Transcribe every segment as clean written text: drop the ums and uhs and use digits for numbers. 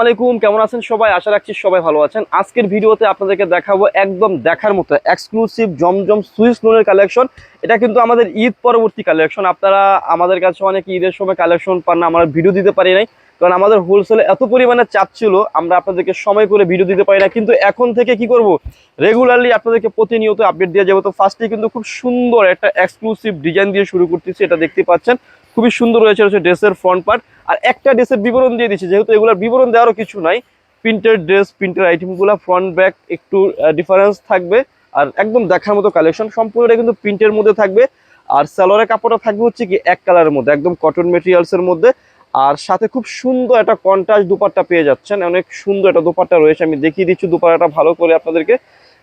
আলাইকুম, কেমন আছেন সবাই? আশা রাখছি সবাই ভালো আছেন। আজকের ভিডিওতে আপনাদেরকে দেখাবো একদম দেখার মতো এক্সক্লুসিভ জমজম সুইস লোনের কালেকশন। এটা কিন্তু আমাদের ঈদ পরবর্তী কালেকশন। আপনারা আমাদের কাছে অনেক ঈদের সময় কালেকশন পান না, আমরা ভিডিও দিতে পারি নাই, কারণ আমাদের হোলসেলে এত পরিমাণে চাপ ছিল, আমরা আপনাদেরকে সময় করে ভিডিও দিতে পারি না। কিন্তু এখন থেকে কি করব, রেগুলারলি আপনাদেরকে প্রতিনিয়ত আপডেট দিয়ে যাবো। তো ফার্স্টে কিন্তু খুব সুন্দর একটা এক্সক্লুসিভ ডিজাইন দিয়ে শুরু করতেছি। এটা দেখতে পাচ্ছেন খুবই সুন্দর রয়েছে ড্রেসের ফ্রন্ট পার্ট। আর একটা ড্রেসের বিবরণ দিয়ে দিচ্ছি, যেহেতু এগুলোর বিবরণ দেওয়ারও কিছু নাই। প্রিন্টের ড্রেস, প্রিন্টের আইটেমগুলো ফ্রন্ট ব্যাক একটু ডিফারেন্স থাকবে। আর একদম দেখার মতো কালেকশন, সম্পূর্ণটা কিন্তু প্রিন্টের মধ্যে থাকবে। আর সালোয়ারের কাপড়টা থাকবে হচ্ছে কি এক কালারের মধ্যে, একদম কটন মেটেরিয়ালসের মধ্যে। আর সাথে খুব সুন্দর একটা কন্ট্রাস্ট দুপাট্টা পেয়ে যাচ্ছেন। অনেক সুন্দর একটা দুপাট্টা রয়েছে, আমি দেখিয়ে দিচ্ছি দুপাট্টাটা ভালো করে আপনাদেরকে।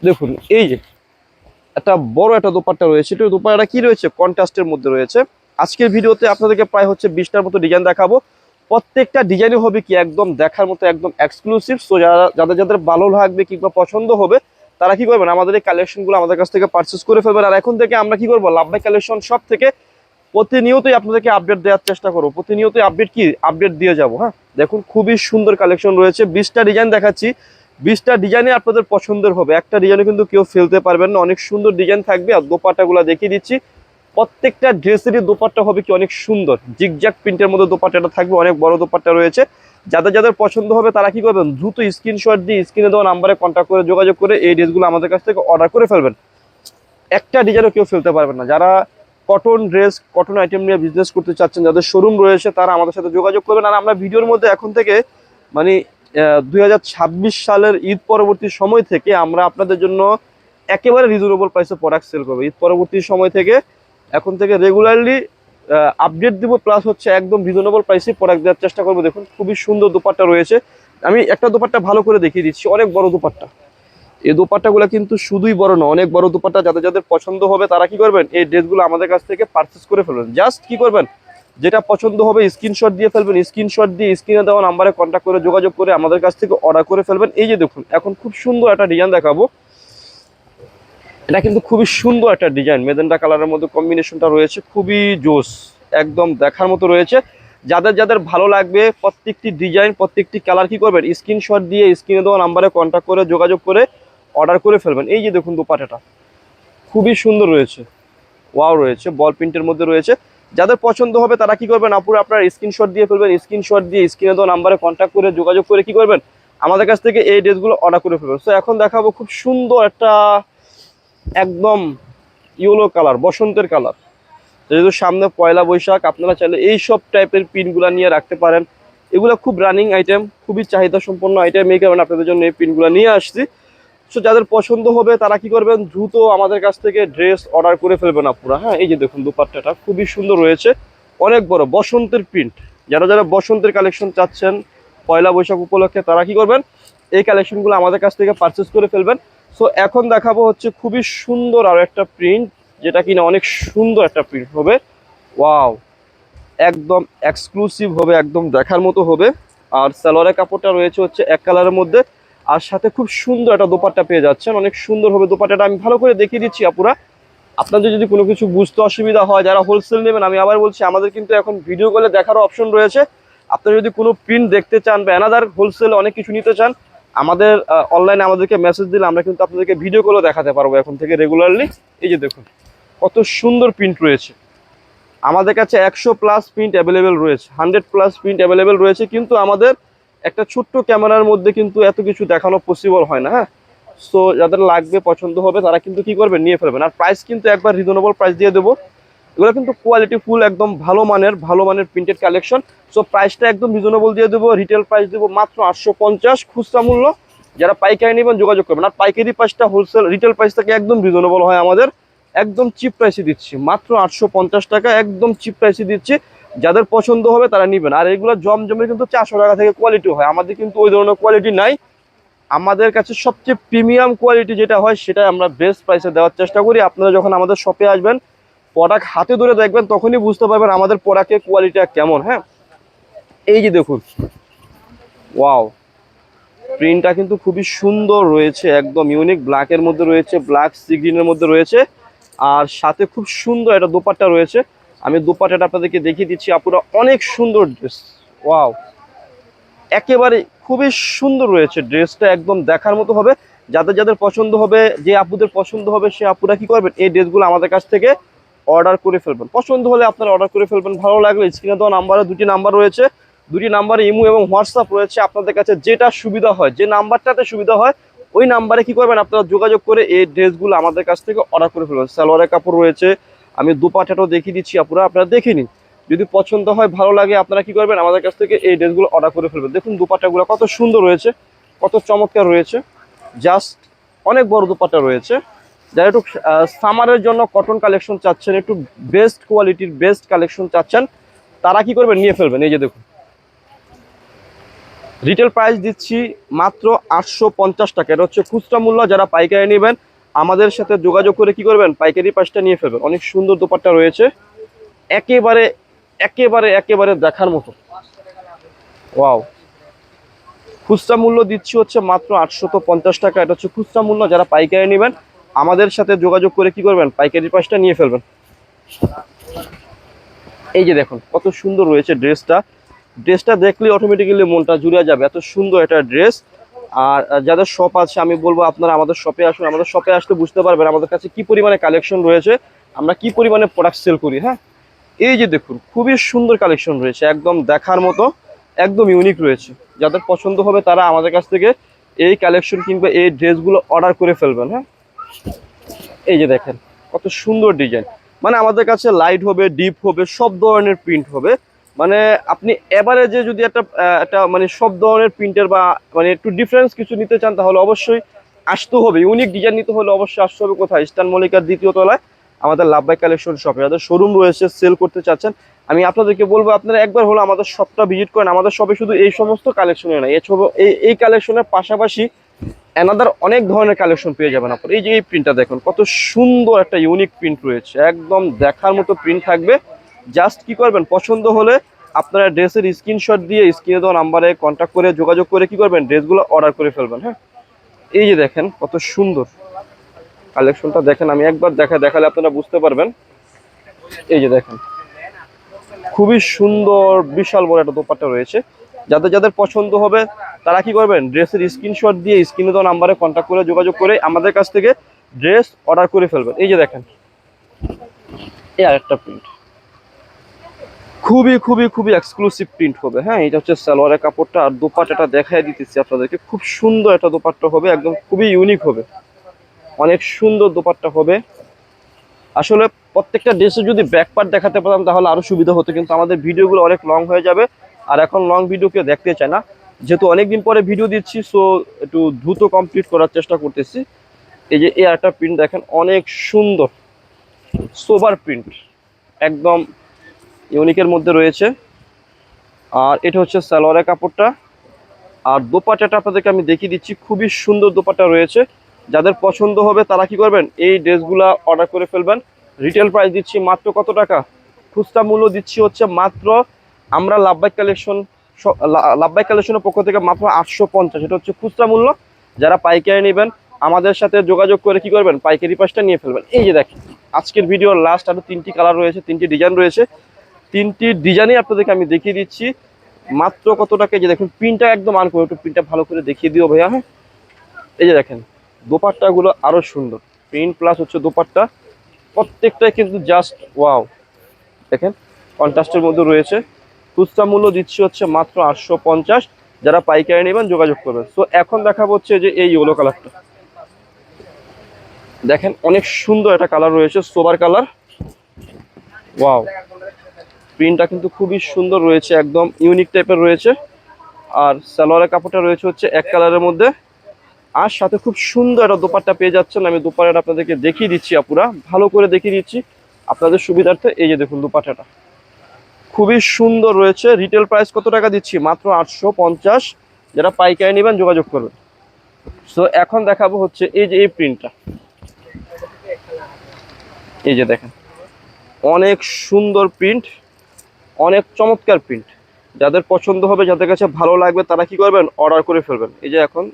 দেখুন, এই যে একটা বড় একটা দোপাট্টা রয়েছে, এটা দোপাট্টাটা কি রয়েছে, কন্ট্রাস্টের মধ্যে রয়েছে। আজকের ভিডিওতে আপনাদেরকে প্রায় হচ্ছে 20টার মতো ডিজাইন দেখাবো। প্রত্যেকটা ডিজাইনই হবে কি একদম দেখার মতো, একদম এক্সক্লুসিভ। সো যাদের যাদের ভালো লাগবে কিংবা পছন্দ হবে, তারা কি করবেন, আমাদের এই কালেকশনগুলো আমাদের কাছ থেকে পারচেস করে ফেলবেন। আর এখন থেকে আমরা কি করবো, লাভ বাই কালেকশন সব থেকে প্রতিনিয়তই আপনাদেরকে আপডেট দেওয়ার চেষ্টা করবো। প্রতিনিয়তই আপডেট দিয়ে যাবো। হ্যাঁ, দেখুন খুবই সুন্দর কালেকশন রয়েছে। 20টা ডিজাইন দেখাচ্ছি, 20টা ডিজাইনে আপনাদের পছন্দের হবে, একটা ডিজাইনে কিন্তু কেউ ফেলতে পারবেন না। অনেক সুন্দর ডিজাইন থাকবে। আর দোপাট্টাগুলো দেখিয়ে দিচ্ছি, প্রত্যেকটা ড্রেসেরই দোপাট্টা হবে কি অনেক সুন্দর, জিগজ্যাগ প্রিন্টের মধ্যে দোপাট্টাটা থাকবে, অনেক বড় দোপাট্টা রয়েছে। যাদের যাদের পছন্দ হবে তারা কি করবেন, দ্রুত স্ক্রিনশট দিয়ে স্ক্রিনে দেওয়া নাম্বারে কন্ট্যাক্ট করে যোগাযোগ করে এই ড্রেসগুলো আমাদের কাছ থেকে অর্ডার করে ফেলবেন। একটা ডিজাইনও কেউ ফেলতে পারবেন না। যারা কটন ড্রেস, কটন আইটেম নিয়ে বিজনেস করতে চাচ্ছেন, যাদের শোরুম রয়েছে, তারা আমাদের সাথে যোগাযোগ করবেন। আর আমরা ভিডিওর মধ্যে এখন থেকে মানে 2026 সালের ঈদ পরবর্তী সময় থেকে আমরা আপনাদের জন্য একেবারে রিজনেবল প্রাইসে প্রোডাক্ট সেল করবো। ঈদ পরবর্তী সময় থেকে এখন থেকে রেগুলারলি আপডেট দিব, প্লাস হচ্ছে একদম রিজনেবল প্রাইসে প্রোডাক্ট দেওয়ার চেষ্টা করবো। দেখুন খুবই সুন্দর দোপাট্টা রয়েছে। আমি একটা দোপাট্টা ভালো করে দেখিয়ে দিচ্ছি, অনেক বড় দোপাট্টা। এই দোপাট্টাগুলো কিন্তু শুধুই বড় না, অনেক বড় দোপাট্টা। যাদের যাদের পছন্দ হবে তারা কি করবেন, এই ড্রেসগুলো আমাদের কাছ থেকে পারচেস করে ফেলবেন। জাস্ট কি করবেন, যেটা পছন্দ হবে স্ক্রিনশট দিয়ে ফেলবেন, স্ক্রিনশট দিয়ে স্ক্রিনে দেওয়া নাম্বারে কন্ট্যাক্ট করে যোগাযোগ করে আমাদের কাছ থেকে অর্ডার করে ফেলবেন। এই যে দেখুন, এখন খুব সুন্দর একটা ডিজাইন দেখাবো। এটা কিন্তু খুবই সুন্দর একটা ডিজাইন, মেজেন্টা কালারের মধ্যে কম্বিনেশনটা রয়েছে, খুবই জোস, একদম দেখার মতো রয়েছে। যাদের যাদের ভালো লাগবে প্রত্যেকটি ডিজাইন, প্রত্যেকটি কালার কি করবেন, স্ক্রিনশট দিয়ে স্ক্রিনে দেওয়া নাম্বারে কন্ট্যাক্ট করে যোগাযোগ করে অর্ডার করে ফেলবেন। এই যে দেখুন দোপাট্টাটা খুবই সুন্দর রয়েছে, ওয়াও রয়েছে, বল প্রিন্টের মধ্যে রয়েছে। যাদের পছন্দ হবে তারা কি করবেন, আপুরা আপনার স্ক্রিনশট দিয়ে ফেলবেন, স্ক্রিনশট দিয়ে স্ক্রিনে দেওয়া নাম্বারে কন্ট্যাক্ট করে যোগাযোগ করে কি করবেন, আমাদের কাছ থেকে এই ড্রেসগুলো অর্ডার করে ফেলবেন। সো এখন দেখাবো খুব সুন্দর একটা একদম ইয়েলো কালার, বসন্তের কালার। যেহেতু সামনে পয়লা বৈশাখ, আপনারা চাইলে এই সব টাইপের পিনগুলো নিয়ে রাখতে পারেন। এগুলো খুব রানিং আইটেম, খুবই চাহিদা সম্পন্ন আইটেম, এই কারণে আপনাদের জন্য এই পিনগুলো নিয়ে আসছি। সো যাদের পছন্দ হবে তারা কি করবেন, দ্রুত আমাদের কাছ থেকে ড্রেস অর্ডার করে ফেলবেন আপুরা। হ্যাঁ, এই যে দেখুন দোপাট্টাটা খুবই সুন্দর রয়েছে, অনেক বড় বসন্তের প্রিন্ট। যারা যারা বসন্তের কালেকশন চাচ্ছেন পয়লা বৈশাখ উপলক্ষে, তারা কি করবেন, এই কালেকশনগুলো আমাদের কাছ থেকে পারচেস করে ফেলবেন। সো এখন দেখাবো হচ্ছে খুবই সুন্দর আর একটা প্রিন্ট, যেটা কিনা অনেক সুন্দর একটা প্রিন্ট হবে। ওয়াও, একদম এক্সক্লুসিভ হবে, একদম দেখার মতো হবে। আর সালোয়ারের কাপড়টা রয়েছে হচ্ছে এক কালারের মধ্যে, আর সাথে খুব সুন্দর একটা দোপাট্টা পেয়ে যাচ্ছেন, অনেক সুন্দর হবে দোপাট্টাটা। আমি ভালো করে দেখিয়ে দিচ্ছি আপুরা, আপনাদের যদি কোনো কিছু বুঝতে অসুবিধা হয়, যারা হোলসেল নেবেন, আমি আবার বলছি, আমাদের কিন্তু এখন ভিডিও কলে দেখারও অপশন রয়েছে। আপনারা যদি কোনো প্রিন্ট দেখতে চান বা অ্যানাদার হোলসেল অনেক কিছু নিতে চান, আমাদের অনলাইনে আমাদেরকে মেসেজ দিলে আমরা কিন্তু আপনাদেরকে ভিডিও কলেও দেখাতে পারবো এখন থেকে রেগুলারলি। এই যে দেখুন কত সুন্দর প্রিন্ট রয়েছে, আমাদের কাছে 100+ প্রিন্ট অ্যাভেলেবেল রয়েছে, 100+ প্রিন্ট অ্যাভেলেবেল রয়েছে। কিন্তু আমাদের একটা ছোট্ট ক্যামেরার মধ্যে কিন্তু এত কিছু দেখানো পসিবল হয় না। হ্যাঁ, সো যাদের লাগবে পছন্দ হবে তারা কিন্তু কি করবেন, নিয়ে ফেলবেন। আর প্রাইস কিন্তু একবার রিজনেবল প্রাইস দিয়ে দেবো। এগুলো কিন্তু কোয়ালিটি ফুল, একদম ভালো মানের প্রিন্টেড কালেকশন। সো প্রাইসটা একদম রিজনেবল দিয়ে দেবো, রিটেল প্রাইস দেবো মাত্র 850 খুচরা মূল্য। যারা পাইকারি নেবেন যোগাযোগ করবেন। আর পাইকারি প্রাইসটা হোলসেল রিটেল প্রাইস থেকে একদম রিজনেবল হয় আমাদের, একদম চিপ প্রাইসে দিচ্ছি, মাত্র 850 টাকা, একদম চিপ প্রাইসে দিচ্ছি। যাদের পছন্দ হবে তারা নেবেন। আর এগুলো জমজমের কিন্তু 400 টাকা থেকে কোয়ালিটি হয়, আমাদের কিন্তু ওই ধরনের কোয়ালিটি নাই। আমাদের কাছে সবচেয়ে প্রিমিয়াম কোয়ালিটি যেটা হয় সেটা আমরা বেস্ট প্রাইসে দেওয়ার চেষ্টা করি। আপনারা যখন আমাদের শপে আসবেন, প্রোডাক্ট হাতে ধরে দেখবেন, তখনই বুঝতে পারবেন আমাদের প্রোডাক্টের কোয়ালিটিটা কেমন। হ্যাঁ, এই যে দেখুন, ওয়াও, প্রিন্টটা কিন্তু খুবই সুন্দর রয়েছে, একদম ইউনিক ব্ল্যাকের মধ্যে রয়েছে, ব্ল্যাক সি গ্রিনের মধ্যে রয়েছে। আর সাথে খুব সুন্দর একটা দোপাট্টা রয়েছে, আমি দোপাট্টাটা আপনাদেরকে দেখিয়ে দিচ্ছি আপুরা, অনেক সুন্দর ড্রেস। ওয়াও, একেবারে খুবই সুন্দর রয়েছে, ড্রেসটা একদম দেখার মতো হবে। যাদের যাদের পছন্দ হবে, যে আপুদের পছন্দ হবে সে আপুরা কি করবেন, এই ড্রেসগুলো আমাদের কাছ থেকে অর্ডার করে ফেলবেন। পছন্দ হলে আপনারা অর্ডার করে ফেলবেন। ভালো লাগলে স্ক্রিনে দেওয়া নাম্বারে দুটি নাম্বার রয়েছে, দুটি নাম্বারে ইমো এবং হোয়াটসঅ্যাপ রয়েছে। আপনাদের কাছে যেটা সুবিধা হয়, যে নাম্বারটাতে সুবিধা হয়, ওই নাম্বারে কি করবেন, আপনারা যোগাযোগ করে এই ড্রেসগুলো আমাদের কাছ থেকে অর্ডার করে ফেলবেন। সালোয়ারের কাপড় রয়েছে, আমি দুপাটাটাও দেখিয়ে দিচ্ছি, আপুরা আপনারা দেখে নিন। যদি পছন্দ হয়, ভালো লাগে, আপনারা কি করবেন, আমাদের কাছ থেকে এই ড্রেসগুলো অর্ডার করে ফেলবেন। দেখুন দুপাট্টাগুলো কত সুন্দর রয়েছে, কত চমৎকার রয়েছে, জাস্ট অনেক বড় দুপাট্টা রয়েছে। যারা একটু সামারের জন্য কটন কালেকশন চাচ্ছেন, একটু বেস্ট কোয়ালিটির বেস্ট কালেকশন চাচ্ছেন, তারা কি করবেন, নিয়ে ফেলবেন। এই যে দেখুন, রিটেল প্রাইস দিচ্ছি মাত্র 850 টাকা। এটা হচ্ছে খুচরা মূল্য। যারা পাইকারি নেবেন আমাদের সাথে যোগাযোগ করে কি করবেন, পাইকারি প্রাইসটা নিয়ে ফেলবেন। অনেক সুন্দর দোপাট্টা রয়েছে, একেবারে একেবারে একেবারে দেখার মতো। ওয়াও, খুচরা মূল্য দিচ্ছি হচ্ছে মাত্র 850 টাকা। এটা হচ্ছে খুচরা মূল্য। যারা পাইকারি নেবেন আমাদের সাথে যোগাযোগ করে কি করবেন, পাইকারি প্রাইসটা নিয়ে ফেলবেন। এই যে দেখুন কত সুন্দর রয়েছে ড্রেসটা, ড্রেসটা দেখলে অটোমেটিক্যালি মনটা জুড়ে যাবে, এত সুন্দর একটা ড্রেস। আর যাদের শপ আছে আমি বলবো আপনারা আমাদের শপে আসুন। আমাদের শপে আসলে বুঝতে পারবেন আমাদের কাছে কি পরিমাণে কালেকশন রয়েছে, আমরা কি পরিমাণে প্রোডাক্ট সেল করি। হ্যাঁ, এই যে দেখুন খুবই সুন্দর কালেকশন রয়েছে, একদম দেখার মতো, একদম ইউনিক রয়েছে। যাদের পছন্দ হবে তারা আমাদের কাছ থেকে এই কালেকশন কিংবা এই ড্রেসগুলো অর্ডার করে ফেলবেন। হ্যাঁ, এই যে দেখেন কত সুন্দর ডিজাইন, মানে আমাদের কাছে লাইট হবে, ডিপ হবে, সব ধরনের প্রিন্ট হবে। মানে আপনি এভারেজে যদি একটা মানে সব ধরনের প্রিন্টের বা মানে একটু ডিফারেন্স কিছু নিতে চান, তাহলে অবশ্যই আসতে হবে। ইউনিক ডিজাইন নিতে হলে অবশ্যই আসতে হবে কোথায়, ইস্টার্ন মল্লিকার দ্বিতীয় তলায় আমাদের লাভবাই কালেকশন শপে। যাদের শোরুম রয়েছে, সেল করতে চাচ্ছেন, আমি আপনাদেরকে বলবো আপনারা একবার হলো আমাদের শপটা ভিজিট করেন। আমাদের শপে শুধু এই সমস্ত কালেকশনে না, এই কালেকশনের পাশাপাশি অ্যানাদার অনেক ধরনের কালেকশন পেয়ে যাবেন আপনার। এই যে এই প্রিন্টটা দেখুন কত সুন্দর একটা ইউনিক প্রিন্ট রয়েছে, একদম দেখার মতো প্রিন্ট থাকবে। জাস্ট কি করবেন, পছন্দ হলে আপনারা ড্রেসের স্ক্রিনশট দিয়ে স্ক্রিনে দেওয়া নাম্বারে কন্ট্যাক্ট করে যোগাযোগ করে কি করবেন, ড্রেসগুলো অর্ডার করে ফেলবেন। হ্যাঁ, এই যে দেখেন কত সুন্দর কালেকশনটা দেখেন, আমি একবার দেখালে আপনারা বুঝতে পারবেন। এই যে দেখেন খুবই সুন্দর বিশাল বড় একটা দোপাট্টা রয়েছে। যাদের যাদের পছন্দ হবে তারা কি করবেন, ড্রেসের স্ক্রিনশট দিয়ে স্ক্রিনে দেওয়া নাম্বারে কন্ট্যাক্ট করে যোগাযোগ করে আমাদের কাছ থেকে ড্রেস অর্ডার করে ফেলবেন। এই যে দেখেন এই আরেকটা প্রিন্ট, খুবই খুবই খুবই এক্সক্লুসিভ প্রিন্ট হবে। হ্যাঁ, এটা হচ্ছে সালোয়ারের কাপড়টা, আর দোপাট্টাটা দেখাই দিতেছি আপনাদেরকে, খুব সুন্দর একটা দোপাট্টা হবে, একদম খুবই ইউনিক হবে, অনেক সুন্দর দোপাট্টা হবে। আসলে প্রত্যেকটা ড্রেসে যদি ব্যাক পার্ট দেখাতে পারতাম তাহলে আরো সুবিধা হতো, কিন্তু আমাদের ভিডিওগুলো অনেক লং হয়ে যাবে, আর এখন লং ভিডিও কেউ দেখতে চায় না। যেহেতু অনেকদিন পরে ভিডিও দিচ্ছি, সো একটু দ্রুত কমপ্লিট করার চেষ্টা করতেছি। এই যে এই একটা প্রিন্ট দেখেন, অনেক সুন্দর সোবার প্রিন্ট, একদম ইউনিকের মধ্যে রয়েছে। আর এটা হচ্ছে সালোয়ারের কাপড়টা, আর দোপাট্টাটা আপনাদেরকে আমি দেখিয়ে দিচ্ছি, খুবই সুন্দর দোপাট্টা রয়েছে। যাদের পছন্দ হবে তারা কি করবেন, এই ড্রেসগুলা অর্ডার করে ফেলবেন। রিটেল প্রাইস দিচ্ছি মাত্র কত টাকা, খুচরা মূল্য দিচ্ছি হচ্ছে মাত্র, আমরা লাভবাই কালেকশনের পক্ষ থেকে মাত্র 850। এটা হচ্ছে খুচরা মূল্য। যারা পাইকারি নেবেন আমাদের সাথে যোগাযোগ করে কি করবেন, পাইকারি প্রাইসটা নিয়ে ফেলবেন। এই যে দেখেন আজকের ভিডিওর লাস্ট আরো 3টি কালার রয়েছে, 3টি ডিজাইন রয়েছে, 3টি ডিজাইনই আপনাদেরকে আমি দেখিয়ে দিচ্ছি মাত্র কত টাকা। যে দেখুন প্রিন্টটা একদম আনকমন, একটু প্রিন্টটা ভালো করে দেখিয়ে দিও ভাইয়া। হ্যাঁ, এই যে দেখেন দোপাট্টাগুলো আরো সুন্দর, প্রিন্ট প্লাস হচ্ছে দোপাট্টা, প্রত্যেকটাই কিন্তু জাস্ট ওয়াও। দেখেন কন্ট্রাস্টের মধ্যে রয়েছে, খুচরা মূল্য দিচ্ছি হচ্ছে মাত্র 850। যারা পাইকারি নেবেন যোগাযোগ করবেন। সো এখন দেখাবো হচ্ছে যে এই ইয়েলো কালারটা দেখেন, অনেক সুন্দর একটা কালার রয়েছে, সোবার কালার। ওয়াও, প্রিন্টটা কিন্তু খুবই সুন্দর রয়েছে, একদম ইউনিক টাইপের রয়েছে। আর সালোয়ারের কাপড়টা রয়েছে হচ্ছে এক কালারের মধ্যে, আর সাথে খুব সুন্দর একটা দোপাট্টা পেয়ে যাচ্ছেন। আমি দোপাট্টাটা আপনাদেরকে দেখিয়ে দিচ্ছি, আপুরা ভালো করে দেখিয়ে দিচ্ছি আপনাদের সুবিধার্থে। এই যে দেখুন দোপাট্টাটা খুবই সুন্দর রয়েছে। রিটেল প্রাইস কত টাকা দিচ্ছি, মাত্র 850। যারা পাইকারি নেবেন যোগাযোগ করবেন। সো এখন দেখাবো হচ্ছে এই যে এই প্রিন্টটা, এই যে দেখেন অনেক সুন্দর প্রিন্ট, অনেক চমৎকার প্রিন্ট। যাদের পছন্দ হবে, যাদের কাছে ভালো লাগবে তারা কি করবেন, অর্ডার করে ফেলবেন। এই যে এখন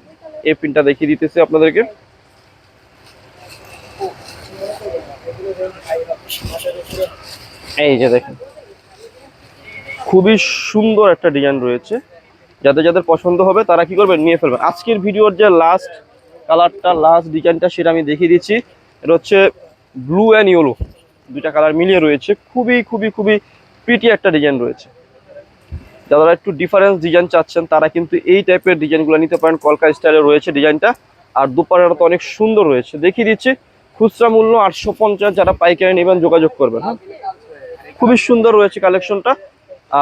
এই প্রিন্টটা দেখিয়ে দিতেছি আপনাদেরকে। এই যে দেখেন খুবই সুন্দর একটা ডিজাইন রয়েছে, যাদের যাদের পছন্দ হবে তারা কি করবেন, নিয়ে ফেলবেন। আজকের ভিডিওর যে লাস্ট কালারটা, লাস্ট ডিজাইনটা সেটা আমি দেখিয়ে দিচ্ছি। এটা হচ্ছে ব্লু অ্যান্ড ইয়েলো, দুইটা কালার মিলিয়ে রয়েছে, খুবই খুবই খুবই প্রিটি একটা ডিজাইন রয়েছে। যারা একটু ডিফারেন্স ডিজাইন চাচ্ছেন তারা কিন্তু এই টাইপের ডিজাইনগুলো নিতে পারেন। কলকা স্টাইলে রয়েছে ডিজাইনটা, আর দুপাট্টাটা তো অনেক সুন্দর রয়েছে। দেখিয়ে দিচ্ছি, খুচরা মূল্য 850, যারা পাইকারি নেবেন যোগাযোগ করবেন। খুবই সুন্দর রয়েছে কালেকশনটা,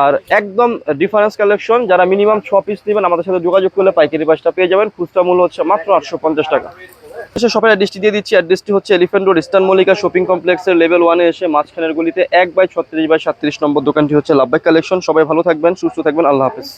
আর একদম ডিফারেন্স কালেকশন। যারা মিনিমাম 6 পিস নেবেন আমাদের সাথে যোগাযোগ করলে পাইকারি প্রাইসটা পেয়ে যাবেন। খুচরা মূল্য হচ্ছে মাত্র 850 টাকা। শপের অ্যাড্রেসটি দিয়ে দিচ্ছি। অ্যাড্রেসটি হচ্ছে elephant road, eastern Mallika shopping কমপ্লেক্সের লেভেল 1-এ এসে মাঝখানের গলিতে 1/36/37 নম্বর দোকানটি হচ্ছে লাভবাই কালেকশন। সবাই ভালো থাকবেন, সুস্থ থাকবেন, আল্লাহ হাফেজ।